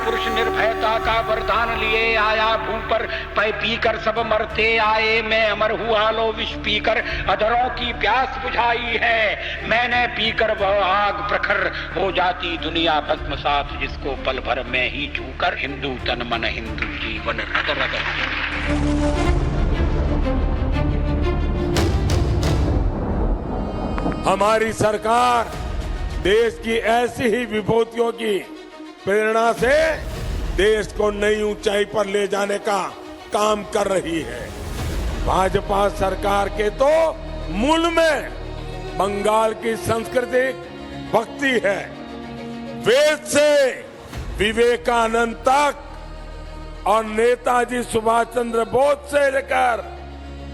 पुरुष निर्भयता का वरदान लिए आया भू पर, पै पीकर सब मरते आए, मैं अमर हुआ लो विष पीकर, अधरों की प्यास बुझाई है मैंने पीकर, वह आग प्रखर हो जाती दुनिया भस्मसात, जिसको पल भर में ही छूकर, हिंदू तन मन हिंदू जीवन रग रग। हमारी सरकार देश की ऐसी ही विभूतियों की प्रेरणा से देश को नई ऊंचाई पर ले जाने का काम कर रही है। भाजपा सरकार के तो मूल में बंगाल की सांस्कृतिक भक्ति है। वेद से विवेकानंद तक और नेताजी सुभाष चंद्र बोस से लेकर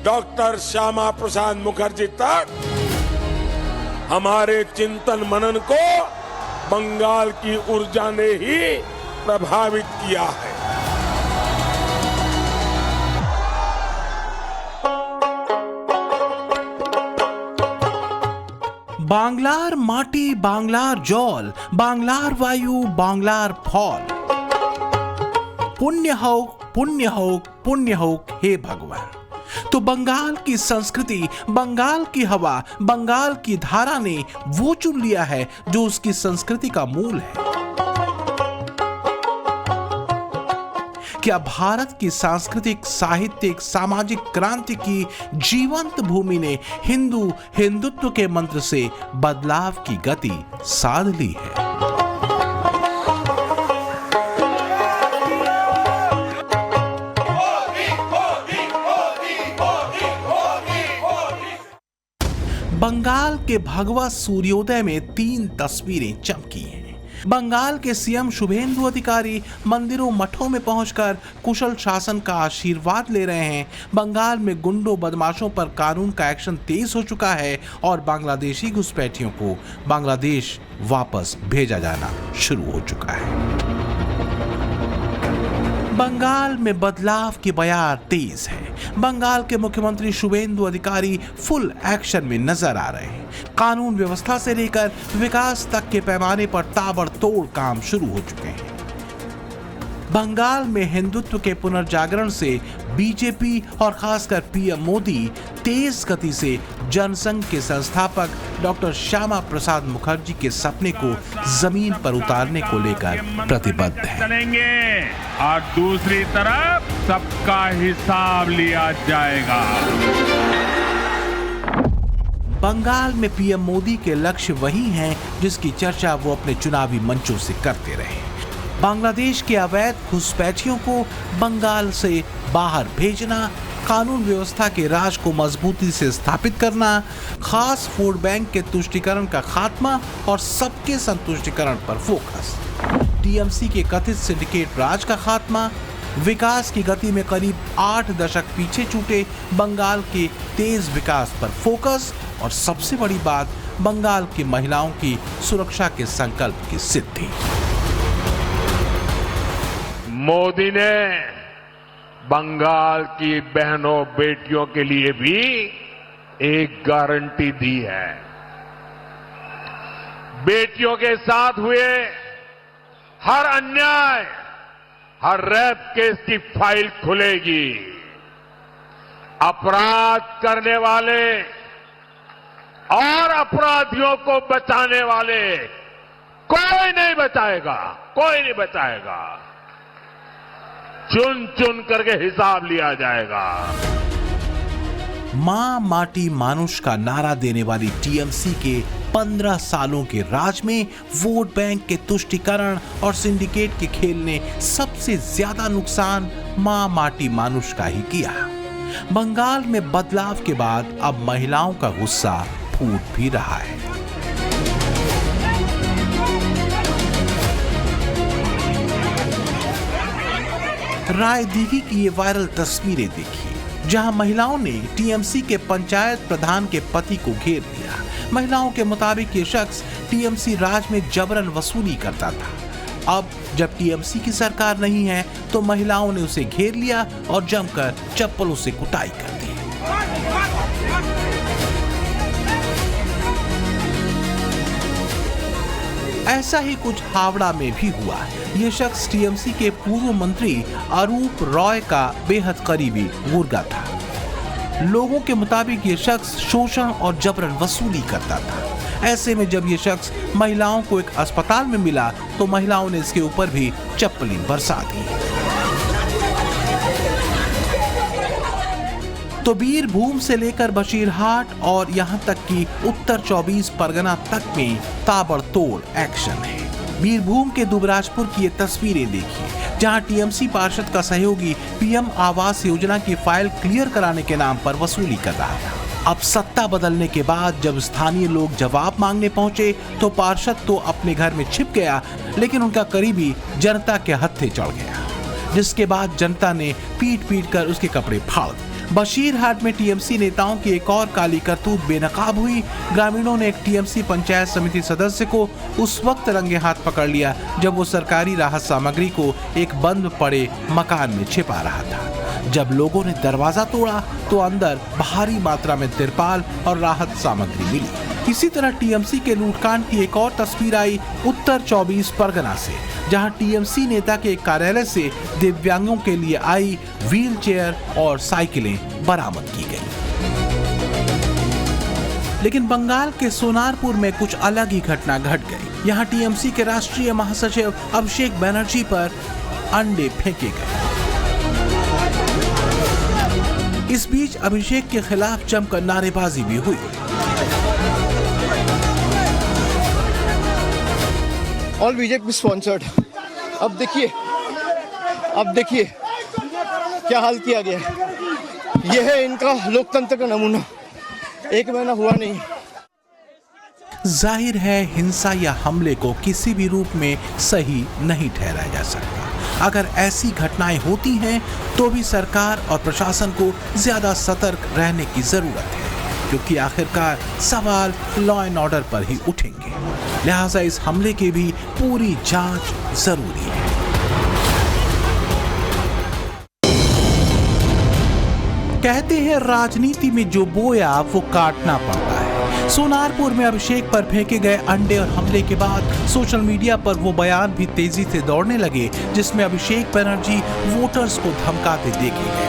डॉक्टर श्यामा प्रसाद मुखर्जी तक हमारे चिंतन मनन को बंगाल की ऊर्जा ने ही प्रभावित किया है। बांग्लार माटी बांग्लार जल, बांग्लार वायु बांग्लार फल। पुण्य हो पुण्य हो पुण्य हो हे भगवान। तो बंगाल की संस्कृति, बंगाल की हवा, बंगाल की धारा ने वो चुन लिया है जो उसकी संस्कृति का मूल है। क्या भारत की सांस्कृतिक, साहित्यिक, सामाजिक क्रांति की जीवंत भूमि ने हिंदुत्व के मंत्र से बदलाव की गति साध ली है? बंगाल के भगवा सूर्योदय में 3 तस्वीरें चमकी हैं। बंगाल के सीएम शुभेंदु अधिकारी मंदिरों मठों में पहुंचकर कुशल शासन का आशीर्वाद ले रहे हैं। बंगाल में गुंडों बदमाशों पर कानून का एक्शन तेज हो चुका है और बांग्लादेशी घुसपैठियों को बांग्लादेश वापस भेजा जाना शुरू हो चुका है। बंगाल में बदलाव की बयार तेज है। बंगाल के मुख्यमंत्री शुभेंदु अधिकारी फुल एक्शन में नजर आ रहे हैं। कानून व्यवस्था से लेकर विकास तक के पैमाने पर ताबड़तोड़ काम शुरू हो चुके हैं। बंगाल में हिंदुत्व के पुनर्जागरण से बीजेपी और खासकर पीएम मोदी तेज गति से जनसंघ के संस्थापक डॉक्टर श्यामा प्रसाद मुखर्जी के सपने को जमीन पर उतारने को लेकर प्रतिबद्ध है। और दूसरी तरफ सबका हिसाब लिया जाएगा। बंगाल में पीएम मोदी के लक्ष्य वही हैं जिसकी चर्चा वो अपने चुनावी मंचों से करते रहे। बांग्लादेश के अवैध घुसपैठियों को बंगाल से बाहर भेजना, कानून व्यवस्था के राज को मजबूती से स्थापित करना, खास वोट बैंक के तुष्टीकरण का खात्मा और सबके संतुष्टीकरण पर फोकस, टीएमसी के कथित सिंडिकेट राज का खात्मा, विकास की गति में करीब 8 दशक पीछे छूटे बंगाल के तेज विकास पर फोकस और सबसे बड़ी बात बंगाल की महिलाओं की सुरक्षा के संकल्प की सिद्धि। मोदी ने बंगाल की बहनों बेटियों के लिए भी एक गारंटी दी है। बेटियों के साथ हुए हर अन्याय, हर रेप केस की फाइल खुलेगी। अपराध करने वाले और अपराधियों को बचाने वाले कोई नहीं बचाएगा, कोई नहीं बचाएगा। चुन चुन करके हिसाब लिया जाएगा। मां माटी मानुष का नारा देने वाली टीएमसी के 15 सालों के राज में वोट बैंक के तुष्टीकरण और सिंडिकेट के खेल ने सबसे ज्यादा नुकसान मां माटी मानुष का ही किया। बंगाल में बदलाव के बाद अब महिलाओं का गुस्सा फूट भी रहा है। रायदीघी की ये वायरल तस्वीरें देखिए, जहां महिलाओं ने टीएमसी के पंचायत प्रधान के पति को घेर लिया। महिलाओं के मुताबिक ये शख्स टीएमसी राज में जबरन वसूली करता था। अब जब टीएमसी की सरकार नहीं है तो महिलाओं ने उसे घेर लिया और जमकर चप्पलों से कुटाई कर दी। ऐसा ही कुछ हावड़ा में भी हुआ। ये शख्स टीएमसी के पूर्व मंत्री अरूप रॉय का बेहद करीबी गुर्गा था। लोगों के मुताबिक ये शख्स शोषण और जबरन वसूली करता था। ऐसे में जब ये शख्स महिलाओं को एक अस्पताल में मिला तो महिलाओं ने इसके ऊपर भी चप्पलें बरसा दी। तो बीरभूम से लेकर बशीरहाट और यहां तक कि उत्तर 24 परगना तक में ताबड़तोड़ एक्शन है। बीरभूम के दुबराजपुर की ये तस्वीरें देखिए, जहां टीएमसी पार्षद का सहयोगी पीएम आवास योजना की फाइल क्लियर कराने के नाम पर वसूली कर रहा था। अब सत्ता बदलने के बाद जब स्थानीय लोग जवाब मांगने पहुंचे तो पार्षद तो अपने घर में छिप गया, लेकिन उनका करीबी जनता के हत्थे चढ़ गया, जिसके बाद जनता ने पीट पीट कर उसके कपड़े फाड़ दिए। बशीरहाट में टीएमसी नेताओं की एक और काली करतूत बेनकाब हुई। ग्रामीणों ने एक टीएमसी पंचायत समिति सदस्य को उस वक्त रंगे हाथ पकड़ लिया जब वो सरकारी राहत सामग्री को एक बंद पड़े मकान में छिपा रहा था। जब लोगों ने दरवाजा तोड़ा तो अंदर भारी मात्रा में तिरपाल और राहत सामग्री मिली। इसी तरह टीएमसी के लूटकांड की एक और तस्वीर आई उत्तर 24 परगना से, जहां टीएमसी नेता के कार्यालय से दिव्यांगों के लिए आई व्हील चेयर और साइकिलें बरामद की गई। लेकिन बंगाल के सोनारपुर में कुछ अलग ही घटना घट गई। यहां टीएमसी के राष्ट्रीय महासचिव अभिषेक बनर्जी पर अंडे फेंके गए। इस बीच अभिषेक के खिलाफ जमकर नारेबाजी भी हुई। All BJP sponsored. अब देखिए क्या हाल किया गया है। यह है इनका लोकतंत्र का नमूना। 1 महीना हुआ नहीं। जाहिर है हिंसा या हमले को किसी भी रूप में सही नहीं ठहराया जा सकता। अगर ऐसी घटनाएं होती हैं तो भी सरकार और प्रशासन को ज्यादा सतर्क रहने की जरूरत है, क्योंकि आखिरकार सवाल लॉ एंड ऑर्डर पर ही उठेंगे। लिहाजा इस हमले की भी पूरी जांच जरूरी है। कहते हैं राजनीति में जो बोया वो काटना पड़ता है। सोनारपुर में अभिषेक पर फेंके गए अंडे और हमले के बाद सोशल मीडिया पर वो बयान भी तेजी से दौड़ने लगे जिसमें अभिषेक बनर्जी वोटर्स को धमकाते देखे गए।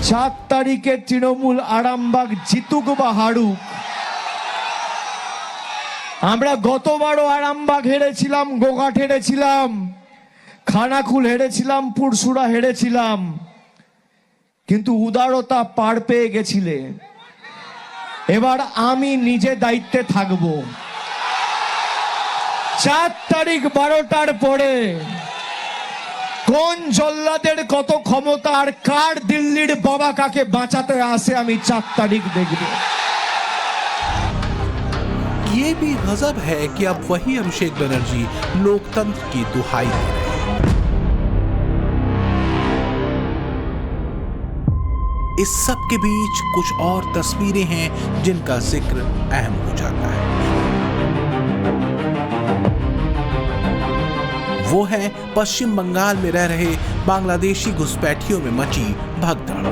7 तारीखे तृणमूल आरामबाग जितुक बा हारुक, আমরা গতবারও আরামবাগ হেরেছিলাম, গোঘাট হেরেছিলাম, খানাকুল হেরেছিলাম, পুরসুরা হেরেছিলাম, কিন্তু উদারতা পার পেয়ে গেছিলে। এবার আমি নিজে দায়িত্বে থাকব। 4 তারিখ 12টার পরে কোন জল্লাদের কত ক্ষমতা আর কার দিল্লির বাবা কাকে বাঁচাতে আসে আমি 4 তারিখ দেখব। ये भी गजब है कि अब वही अभिषेक बनर्जी लोकतंत्र की दुहाई दे रहे हैं। इस सब के बीच कुछ और तस्वीरें हैं जिनका जिक्र अहम हो जाता है। वो है पश्चिम बंगाल में रह रहे बांग्लादेशी घुसपैठियों में मची भगदड़,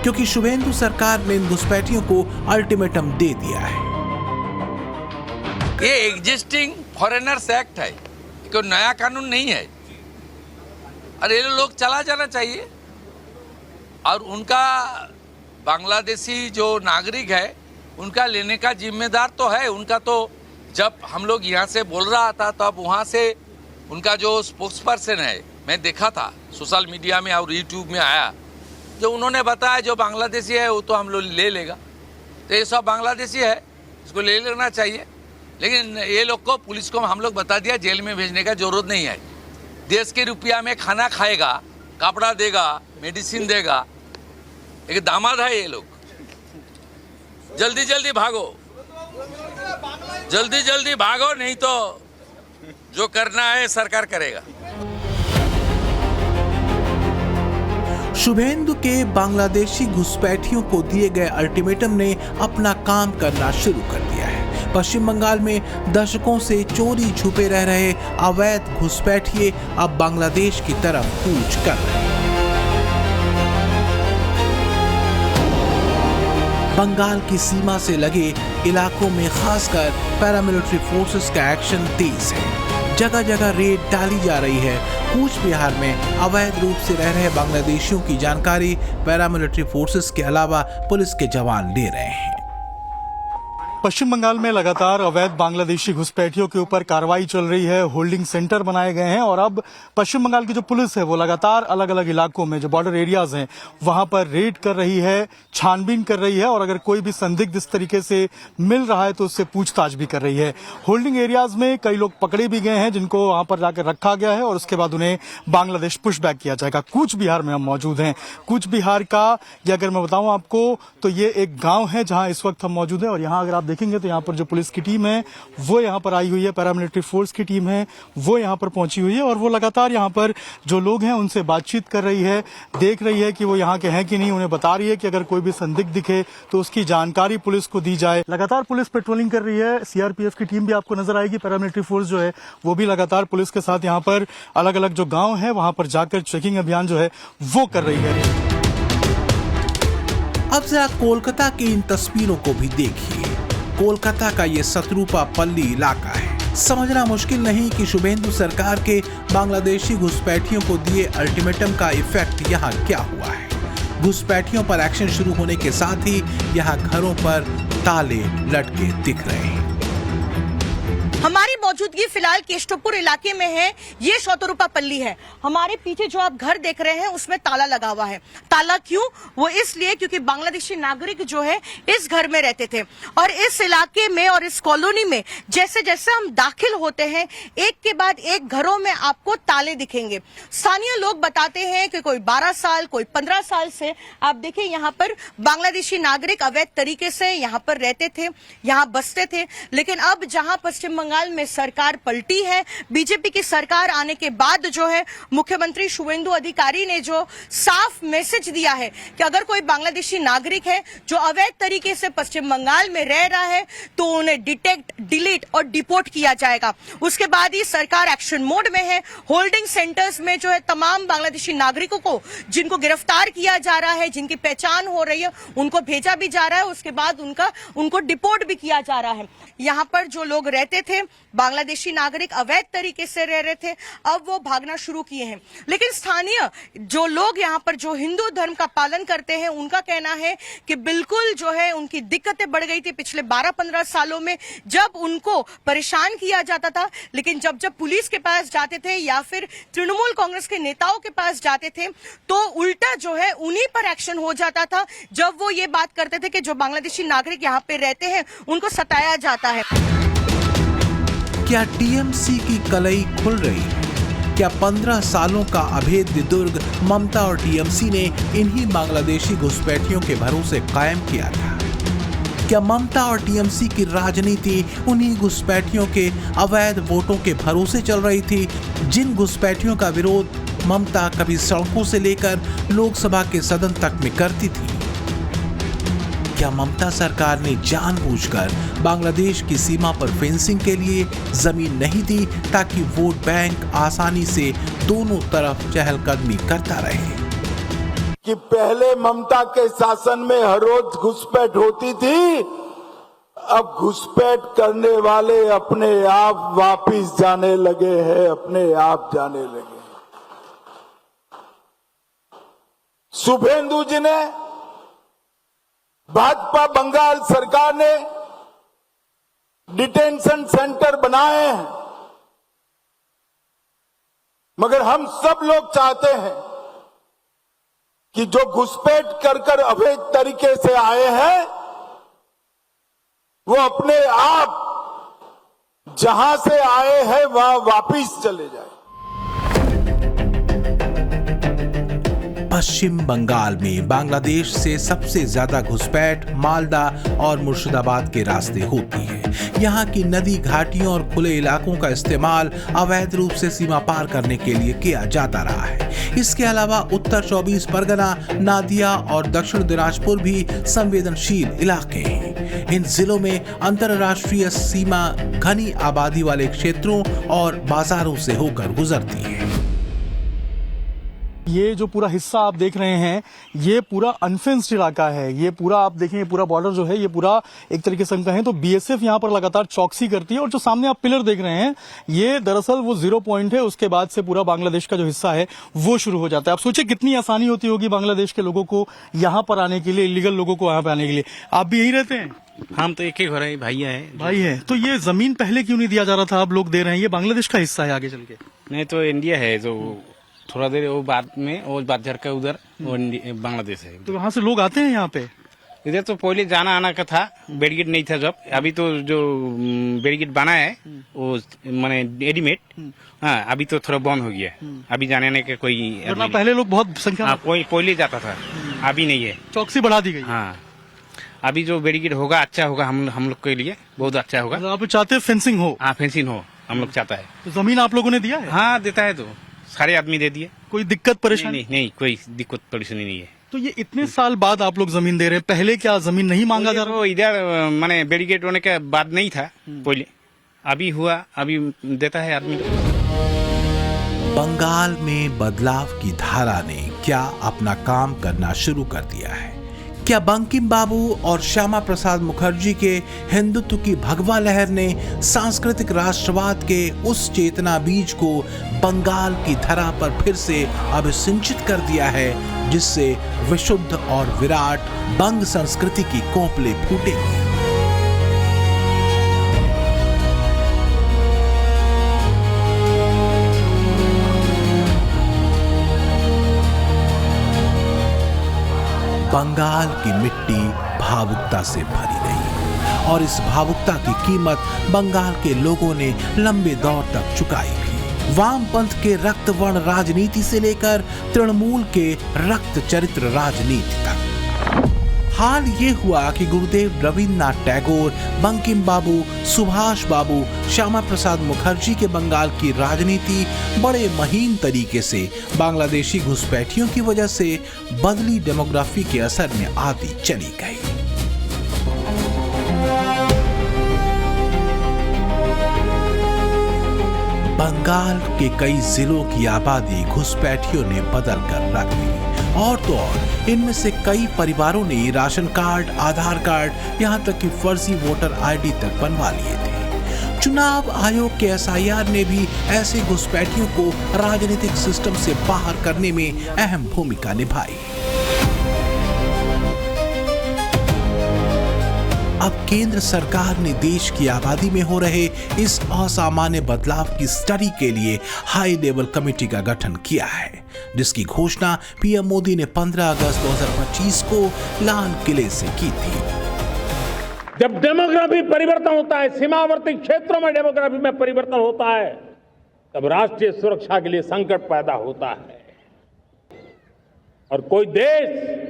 क्योंकि शुभेंदु सरकार ने इन घुसपैठियों को अल्टीमेटम दे दिया है। ये एग्जिस्टिंग फॉरेनर्स एक्ट है, कोई नया कानून नहीं है, और ये लोग चला जाना चाहिए। और उनका बांग्लादेशी जो नागरिक है उनका लेने का जिम्मेदार तो है उनका। तो जब हम लोग यहाँ से बोल रहा था तब वहाँ से उनका जो स्पोक्स पर्सन है मैं देखा था सोशल मीडिया में और यूट्यूब में आया, जो उन्होंने बताया जो बांग्लादेशी है वो तो हम लोग ले लेगा। तो ये सब बांग्लादेशी है, इसको ले लेना चाहिए। लेकिन ये लोग को पुलिस को हम लोग बता दिया जेल में भेजने का जरूरत नहीं है। देश के रुपया में खाना खाएगा, कपड़ा देगा, मेडिसिन देगा। एक दामाद है ये लोग। जल्दी जल्दी भागो, जल्दी जल्दी भागो, नहीं तो जो करना है सरकार करेगा। शुभेंदु के बांग्लादेशी घुसपैठियों को दिए गए अल्टीमेटम ने अपना काम करना शुरू कर दिया है। पश्चिम बंगाल में दशकों से चोरी छुपे रह रहे अवैध घुसपैठिए अब बांग्लादेश की तरफ कूच कर रहे हैं। बंगाल की सीमा से लगे इलाकों में खासकर पैरामिलिट्री फोर्सेस का एक्शन तेज है। जगह जगह रेड डाली जा रही है। कूच बिहार में अवैध रूप से रह रहे बांग्लादेशियों की जानकारी पैरामिलिट्री फोर्सेस के अलावा पुलिस के जवान ले रहे हैं। पश्चिम बंगाल में लगातार अवैध बांग्लादेशी घुसपैठियों के ऊपर कार्रवाई चल रही है। होल्डिंग सेंटर बनाए गए हैं और अब पश्चिम बंगाल की जो पुलिस है वो लगातार अलग अलग इलाकों में जो बॉर्डर एरियाज हैं वहां पर रेड कर रही है, छानबीन कर रही है और अगर कोई भी संदिग्ध इस तरीके से मिल रहा है तो उससे पूछताछ भी कर रही है। होल्डिंग एरियाज में कई लोग पकड़े भी गए हैं जिनको वहां पर जाकर रखा गया है और उसके बाद उन्हें बांग्लादेश पुशबैक किया जाएगा। कूच बिहार में हम मौजूद हैं। कूच बिहार का ये अगर मैं बताऊं आपको तो ये एक गाँव है जहाँ इस वक्त हम मौजूद हैं और यहाँ अगर आप देखेंगे तो यहाँ पर जो पुलिस की टीम है वो यहाँ पर आई हुई है, पैरामिलिट्री फोर्स की टीम है वो यहाँ पर पहुंची हुई है और वो लगातार यहाँ पर जो लोग हैं उनसे बातचीत कर रही है, देख रही है कि वो यहाँ के हैं कि नहीं, उन्हें बता रही है कि अगर कोई भी संदिग्ध दिखे तो उसकी जानकारी पुलिस को दी जाए। लगातार पुलिस पेट्रोलिंग कर रही है। सीआरपीएफ की टीम भी आपको नजर आएगी। पैरामिलिट्री फोर्स जो है वो भी लगातार पुलिस के साथ यहाँ पर अलग अलग जो गाँव है वहां पर जाकर चेकिंग अभियान जो है वो कर रही है। अब जरा कोलकाता की इन तस्वीरों को भी देखिए। कोलकाता का ये सतरूपा पल्ली इलाका है। समझना मुश्किल नहीं कि शुभेंदु सरकार के बांग्लादेशी घुसपैठियों को दिए अल्टीमेटम का इफेक्ट यहाँ क्या हुआ है। घुसपैठियों पर एक्शन शुरू होने के साथ ही यहाँ घरों पर ताले लटके दिख रहे हैं। हमारी मौजूदगी फिलहाल केशवपुर इलाके में है। ये शतरूपा पल्ली है। हमारे पीछे जो आप घर देख रहे हैं उसमें ताला लगा हुआ है। ताला क्यों? वो इसलिए क्योंकि बांग्लादेशी नागरिक जो है इस घर में रहते थे और इस इलाके में और इस कॉलोनी में जैसे जैसे हम दाखिल होते हैं एक के बाद एक घरों में आपको ताले दिखेंगे। स्थानीय लोग बताते हैं कि कोई 12 साल कोई 15 साल से आप देखिए यहाँ पर बांग्लादेशी नागरिक अवैध तरीके से यहाँ पर रहते थे, यहाँ बसते थे। लेकिन अब जहाँ पश्चिम बंगाल में सरकार पलटी है, बीजेपी की सरकार आने के बाद जो है मुख्यमंत्री शुभेंदु अधिकारी ने जो साफ मैसेज दिया है कि अगर कोई बांग्लादेशी नागरिक है जो अवैध तरीके से पश्चिम बंगाल में रह रहा है तो उन्हें डिटेक्ट, डिलीट और डिपोर्ट किया जाएगा। उसके बाद ही सरकार एक्शन मोड में है। होल्डिंग सेंटर्स में जो है तमाम बांग्लादेशी नागरिकों को जिनको गिरफ्तार किया जा रहा है, जिनकी पहचान हो रही है, उनको भेजा भी जा रहा है। उसके बाद उनको डिपोर्ट भी किया जा रहा है। यहाँ पर जो लोग रहते थे बांग्लादेशी नागरिक अवैध तरीके से रह रहे थे, अब वो भागना शुरू किए हैं। लेकिन स्थानीय जो लोग यहाँ पर जो हिंदू धर्म का पालन करते हैं उनका कहना है कि बिल्कुल जो है उनकी दिक्कतें बढ़ गई थी पिछले 12-15 सालों में जब उनको परेशान किया जाता था। लेकिन जब पुलिस के पास जाते थे या फिर तृणमूल कांग्रेस के नेताओं के पास जाते थे तो उल्टा जो है उन्हीं पर एक्शन हो जाता था जब वो ये बात करते थे कि जो बांग्लादेशी नागरिक यहाँ पे रहते हैं उनको सताया जाता है। क्या टीएमसी की कलई खुल रही है? क्या 15 सालों का अभेद्य दुर्ग ममता और टीएमसी ने इन्हीं बांग्लादेशी घुसपैठियों के भरोसे कायम किया था? क्या ममता और टीएमसी की राजनीति उन्हीं घुसपैठियों के अवैध वोटों के भरोसे चल रही थी जिन घुसपैठियों का विरोध ममता कभी सड़कों से लेकर लोकसभा के सदन तक में करती थी? क्या ममता सरकार ने जानबूझकर बांग्लादेश की सीमा पर फेंसिंग के लिए जमीन नहीं दी ताकि वोट बैंक आसानी से दोनों तरफ चहलकदमी करता रहे? कि पहले ममता के शासन में हर रोज घुसपैठ होती थी, अब घुसपैठ करने वाले अपने आप वापिस जाने लगे हैं, अपने आप जाने लगे। शुभेंदु जी ने, भाजपा बंगाल सरकार ने डिटेंशन सेंटर बनाए हैं, मगर हम सब लोग चाहते हैं कि जो घुसपैठ कर अवैध तरीके से आए हैं वो अपने आप जहां से आए हैं वहां वापिस चले जाए। पश्चिम बंगाल में बांग्लादेश से सबसे ज्यादा घुसपैठ मालदा और मुर्शिदाबाद के रास्ते होती है। यहाँ की नदी घाटियों और खुले इलाकों का इस्तेमाल अवैध रूप से सीमा पार करने के लिए किया जाता रहा है। इसके अलावा उत्तर 24 परगना, नादिया और दक्षिण दिनाजपुर भी संवेदनशील इलाके हैं। इन जिलों में अंतरराष्ट्रीय सीमा घनी आबादी वाले क्षेत्रों और बाजारों से होकर गुजरती है। ये जो पूरा हिस्सा आप देख रहे हैं ये पूरा अनफेंस्ड इलाका है। ये पूरा आप देखें, ये पूरा बॉर्डर जो है ये पूरा एक तरीके से हम कहें तो बीएसएफ यहाँ पर लगातार चौकसी करती है। और जो सामने आप पिलर देख रहे हैं ये दरअसल वो 0 पॉइंट है, उसके बाद से पूरा बांग्लादेश का जो हिस्सा है वो शुरू हो जाता है। आप सोचिए कितनी आसानी होती होगी बांग्लादेश के लोगों को यहाँ पर आने के लिए, इलीगल लोगों को यहाँ पर आने के लिए। आप भी यहीं रहते हैं? हम तो एक ही घर है, भैया है। भाई है, तो ये जमीन पहले क्यों नहीं दिया जा रहा था, आप लोग दे रहे हैं? ये बांग्लादेश का हिस्सा है आगे चल के। नहीं तो इंडिया है, जो थोड़ा देर वो बाद में वो बाजार का उधर वो बांग्लादेश है। तो वहाँ से लोग आते हैं यहाँ पे? इधर तो पहले जाना आना का था, बैरिकेड नहीं था जब। अभी तो जो बैरिकेड बना है वो माने रेडीमेड, हाँ अभी तो थोड़ा बंद हो गया। अभी जाने आने का कोई पहले लोग बहुत संख्या में कोई पहले जाता था, अभी नहीं है। चौकसी बढ़ा दी गई। हाँ अभी जो बैरिकेड होगा अच्छा होगा, हम लोग के लिए बहुत अच्छा होगा। आप चाहते हैं फेंसिंग हो? हाँ फेंसिंग हो, हम लोग चाहता है। तो जमीन आप लोगों ने दिया है? हाँ देता है, तो सारे आदमी दे दिए। कोई दिक्कत परेशानी? नहीं कोई दिक्कत परेशानी नहीं है। तो ये इतने साल बाद आप लोग जमीन दे रहे हैं, पहले क्या जमीन नहीं मांगा जा रहा? तो इधर माने बैरिकेड होने के बाद नहीं था पहले, अभी हुआ, अभी देता है आदमी। बंगाल में बदलाव की धारा ने क्या अपना काम करना शुरू कर दिया है? क्या बंकिम बाबू और श्यामा प्रसाद मुखर्जी के हिंदुत्व की भगवा लहर ने सांस्कृतिक राष्ट्रवाद के उस चेतना बीज को बंगाल की धरा पर फिर से अभिसिंचित कर दिया है, जिससे विशुद्ध और विराट बंग संस्कृति की कोपले फूटेंगी? बंगाल की मिट्टी भावुकता से भरी रही और इस भावुकता की कीमत बंगाल के लोगों ने लंबे दौर तक चुकाई भी। वामपंथ के रक्तवर्ण राजनीति से लेकर तृणमूल के रक्त चरित्र राजनीति तक। हाल ये हुआ कि गुरुदेव रविन्द्रनाथ टैगोर, बंकिम बाबू, सुभाष बाबू, श्यामा प्रसाद मुखर्जी के बंगाल की राजनीति बड़े महीन तरीके से बांग्लादेशी घुसपैठियों की वजह से बदली डेमोग्राफी के असर में आती चली गई। बंगाल के कई जिलों की आबादी घुसपैठियों ने बदल कर रख दी और तो और इनमें से कई परिवारों ने राशन कार्ड, आधार कार्ड, यहाँ तक कि फर्जी वोटर आईडी तक बनवा लिए थे। चुनाव आयोग के एसआईआर ने भी ऐसे घुसपैठियों को राजनीतिक सिस्टम से बाहर करने में अहम भूमिका निभाई। अब केंद्र सरकार ने देश की आबादी में हो रहे इस असामान्य बदलाव की स्टडी के लिए हाई लेवल कमेटी का गठन किया है, जिसकी घोषणा पीएम मोदी ने 15 अगस्त 2025 को लाल किले से की थी। जब डेमोग्राफी परिवर्तन होता है, सीमावर्ती क्षेत्रों में डेमोग्राफी में परिवर्तन होता है, तब राष्ट्रीय सुरक्षा के लिए संकट पैदा होता है और कोई देश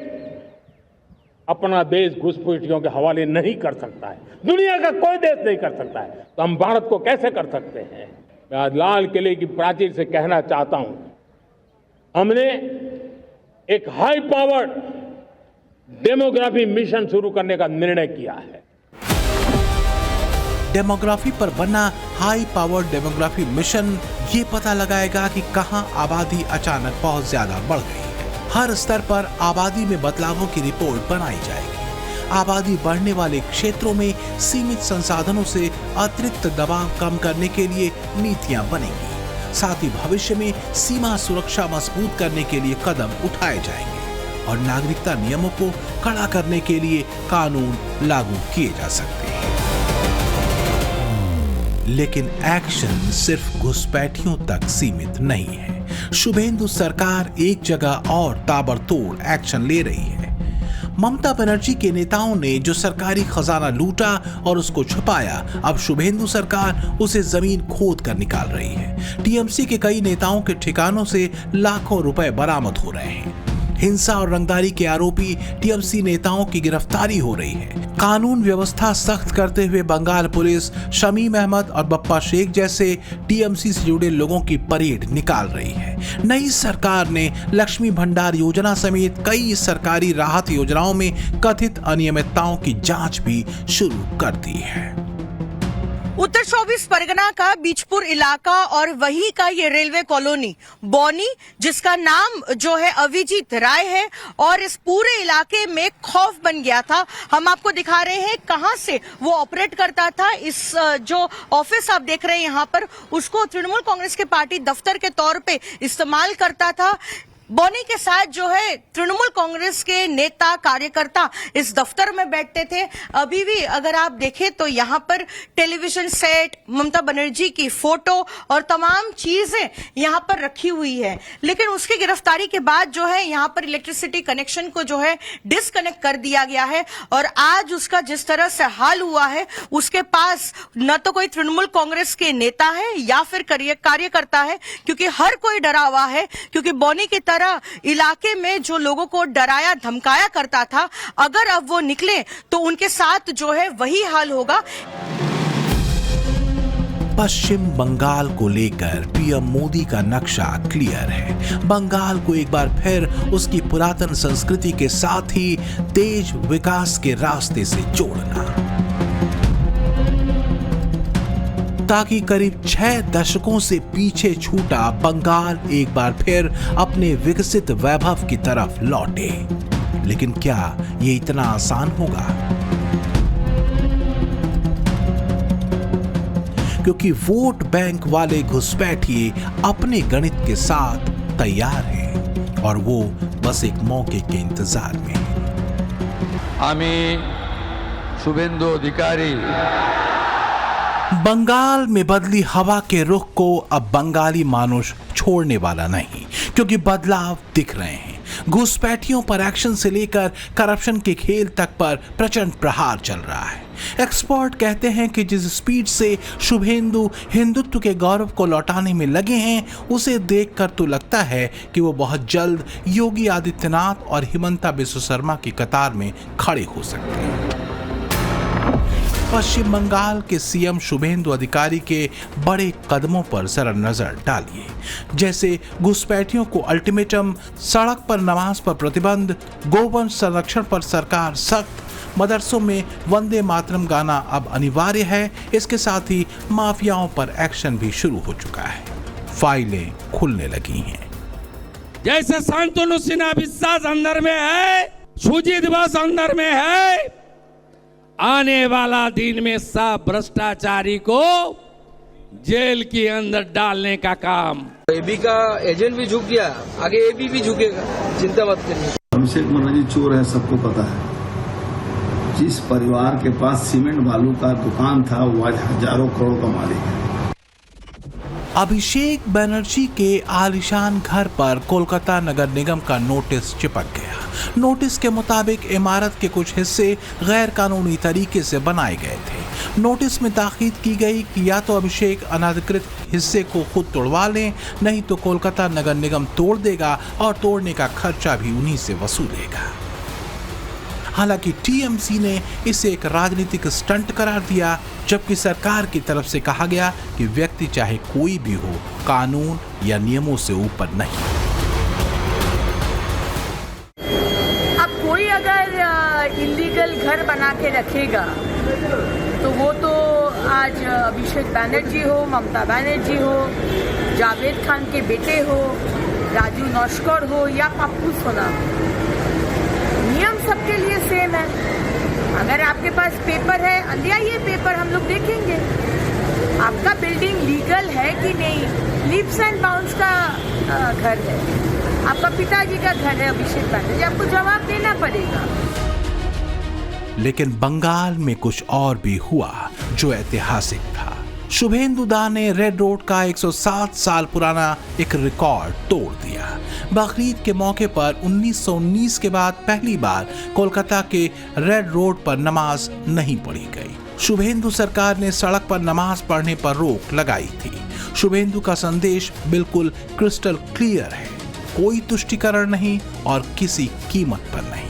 अपना देश घुसपैठियों के हवाले नहीं कर सकता है। दुनिया का कोई देश नहीं कर सकता है, तो हम भारत को कैसे कर सकते हैं? मैं आज लाल किले की प्राचीर से कहना चाहता हूं, हमने एक हाई पावर्ड डेमोग्राफी मिशन शुरू करने का निर्णय किया है। डेमोग्राफी पर बना हाई पावर डेमोग्राफी मिशन ये पता लगाएगा कि कहां आबादी अचानक बहुत ज्यादा बढ़ गई है। हर स्तर पर आबादी में बदलावों की रिपोर्ट बनाई जाएगी। आबादी बढ़ने वाले क्षेत्रों में सीमित संसाधनों से अतिरिक्त दबाव कम करने के लिए नीतियां बनेंगी। साथ ही भविष्य में सीमा सुरक्षा मजबूत करने के लिए कदम उठाए जाएंगे और नागरिकता नियमों को कड़ा करने के लिए कानून लागू किए जा सकते हैं। लेकिन एक्शन सिर्फ घुसपैठियों तक सीमित नहीं है। शुभेंदु सरकार एक जगह और ताबड़तोड़ एक्शन ले रही है। ममता बनर्जी के नेताओं ने जो सरकारी खजाना लूटा और उसको छुपाया, अब शुभेंदु सरकार उसे जमीन खोद कर निकाल रही है। टीएमसी के कई नेताओं के ठिकानों से लाखों रुपए बरामद हो रहे हैं। हिंसा और रंगदारी के आरोपी टीएमसी नेताओं की गिरफ्तारी हो रही है। कानून व्यवस्था सख्त करते हुए बंगाल पुलिस शमीम अहमद और बप्पा शेख जैसे टीएमसी से जुड़े लोगों की परेड निकाल रही है। नई सरकार ने लक्ष्मी भंडार योजना समेत कई सरकारी राहत योजनाओं में कथित अनियमितताओं की जांच भी शुरू कर दी है। उत्तर 24 परगना का बीजपुर इलाका और वहीं का ये रेलवे कॉलोनी बौनी, जिसका नाम जो है अभिजीत राय है, और इस पूरे इलाके में खौफ बन गया था। हम आपको दिखा रहे हैं कहां से वो ऑपरेट करता था। इस जो ऑफिस आप देख रहे हैं यहाँ पर, उसको तृणमूल कांग्रेस के पार्टी दफ्तर के तौर पे इस्तेमाल करता था। बौनी के साथ जो है तृणमूल कांग्रेस के नेता कार्यकर्ता इस दफ्तर में बैठते थे। अभी भी अगर आप देखें तो यहाँ पर टेलीविजन सेट, ममता बनर्जी की फोटो और तमाम चीजें यहाँ पर रखी हुई है। लेकिन उसकी गिरफ्तारी के बाद जो है यहाँ पर इलेक्ट्रिसिटी कनेक्शन को जो है डिस्कनेक्ट कर दिया गया है, और आज उसका जिस तरह से हाल हुआ है, उसके पास न तो कोई तृणमूल कांग्रेस के नेता है या फिर कार्यकर्ता है, क्योंकि हर कोई डरा हुआ है। क्योंकि बौनी की इलाके में जो लोगों को डराया धमकाया करता था, अगर अब वो निकले तो उनके साथ जो है वही हाल होगा। पश्चिम बंगाल को लेकर पीएम मोदी का नक्शा क्लियर है। बंगाल को एक बार फिर उसकी पुरातन संस्कृति के साथ ही तेज विकास के रास्ते से जोड़ना, ताकि करीब 6 दशकों से पीछे छूटा बंगाल एक बार फिर अपने विकसित वैभव की तरफ लौटे। लेकिन क्या ये इतना आसान होगा? क्योंकि वोट बैंक वाले घुसपैठिए अपने गणित के साथ तैयार हैं और वो बस एक मौके के इंतजार में हैं। आमी शुभेंदु अधिकारी। बंगाल में बदली हवा के रुख को अब बंगाली मानुष छोड़ने वाला नहीं, क्योंकि बदलाव दिख रहे हैं। घुसपैठियों पर एक्शन से लेकर करप्शन के खेल तक पर प्रचंड प्रहार चल रहा है। एक्सपर्ट कहते हैं कि जिस स्पीड से शुभेंदु हिंदुत्व के गौरव को लौटाने में लगे हैं, उसे देखकर तो लगता है कि वो बहुत जल्द योगी आदित्यनाथ और हिमंता बिस्वा शर्मा की कतार में खड़े हो सकते हैं। पश्चिम बंगाल के सीएम शुभेंदु अधिकारी के बड़े कदमों पर जरा नजर डालिए, जैसे घुसपैठियों को अल्टीमेटम, सड़क पर नमाज पर प्रतिबंध, गोवंश संरक्षण पर सरकार सख्त, मदरसों में वंदे मातरम गाना अब अनिवार्य है। इसके साथ ही माफियाओं पर एक्शन भी शुरू हो चुका है, फाइलें खुलने लगी हैं। जैसे शांतनु सिन्हा विश्वास अंदर में है, सुजीत बोस अंदर में है, आने वाला दिन में सब भ्रष्टाचारी को जेल के अंदर डालने का काम। एबी का एजेंट भी झुक गया, आगे एबी भी झुकेगा, चिंता मत करिए। अभिषेक बनर्जी चोर है, सबको पता है। जिस परिवार के पास सीमेंट बालू का दुकान था, वो आज हजारों करोड़ का मालिक है। अभिषेक बनर्जी के आलिशान घर पर कोलकाता नगर निगम का नोटिस चिपक गया। नोटिस के मुताबिक इमारत के कुछ हिस्से गैर कानूनी तरीके से बनाए गए थे। नोटिस में ताकीद की गई कि या तो अभिषेक अनधिकृत हिस्से को खुद तोड़वा लें, नहीं तो कोलकाता नगर निगम तोड़ देगा और तोड़ने का खर्चा भी उन्हीं से वसूलेगा। हालांकि टीएमसी ने इसे एक राजनीतिक स्टंट करार दिया, जबकि सरकार की तरफ से कहा गया कि व्यक्ति चाहे कोई भी हो, कानून या नियमों से ऊपर नहीं। अब कोई अगर इलीगल घर बना के रखेगा तो वो तो आज अभिषेक बनर्जी हो, ममता बनर्जी हो, जावेद खान के बेटे हो, राजू नौशकर हो या पप्पू सोना, नियम सबके लिए सेम है। अगर आपके पास पेपर है, ले आइए पेपर, हम लोग देखेंगे आपका बिल्डिंग लीगल है कि नहीं। लीप्स एंड बाउंड्स का घर है, आपका पिताजी का घर है अभिषेक बनर्जी, आपको जवाब देना पड़ेगा। लेकिन बंगाल में कुछ और भी हुआ जो ऐतिहासिक था। शुभेंदु दा ने रेड रोड का 107 साल पुराना एक रिकॉर्ड तोड़ दिया। बकरीद के मौके पर 1919 के बाद पहली बार कोलकाता के रेड रोड पर नमाज नहीं पढ़ी गई। शुभेंदु सरकार ने सड़क पर नमाज पढ़ने पर रोक लगाई थी। शुभेंदु का संदेश बिल्कुल क्रिस्टल क्लियर है, कोई तुष्टीकरण नहीं और किसी कीमत पर नहीं।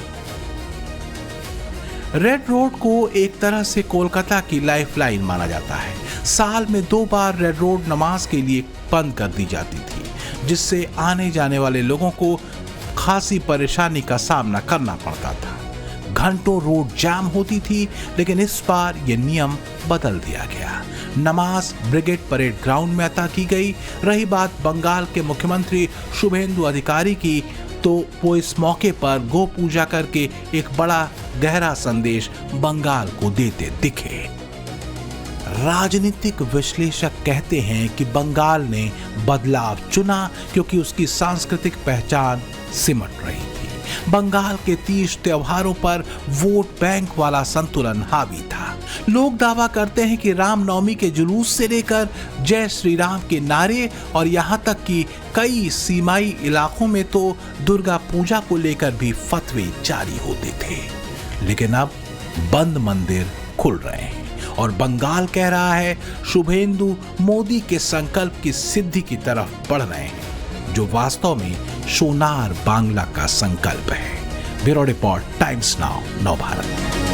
रेड रोड को एक तरह से कोलकाता की लाइफलाइन माना जाता है। साल में 2 बार रेड रोड नमाज के लिए बंद कर दी जाती थी, जिससे आने जाने वाले लोगों को खासी परेशानी का सामना करना पड़ता था। घंटों रोड जाम होती थी, लेकिन इस बार यह नियम बदल दिया गया। नमाज ब्रिगेड परेड ग्राउंड में अता की गई। रही बात बंगाल के मुख्यमंत्री शुभेंदु अधिकारी की, तो वो इस मौके पर गो पूजा करके एक बड़ा गहरा संदेश बंगाल को देते दिखे। राजनीतिक विश्लेषक कहते हैं कि बंगाल ने बदलाव चुना क्योंकि उसकी सांस्कृतिक पहचान सिमट रही थी। बंगाल के तीज त्योहारों पर वोट बैंक वाला संतुलन हावी था। लोग दावा करते हैं कि रामनवमी के जुलूस से लेकर जय श्री राम के नारे और यहां तक कि कई सीमाई इलाकों में तो दुर्गा पूजा को लेकर भी फतवे जारी होते थे। लेकिन अब बंद मंदिर खुल रहे हैं और बंगाल कह रहा है शुभेंदु मोदी के संकल्प की सिद्धि की तरफ बढ़ रहे हैं, जो वास्तव में सोनार बांग्ला का संकल्प है। ब्यूरो रिपोर्ट, टाइम्स नाउ, नव भारत।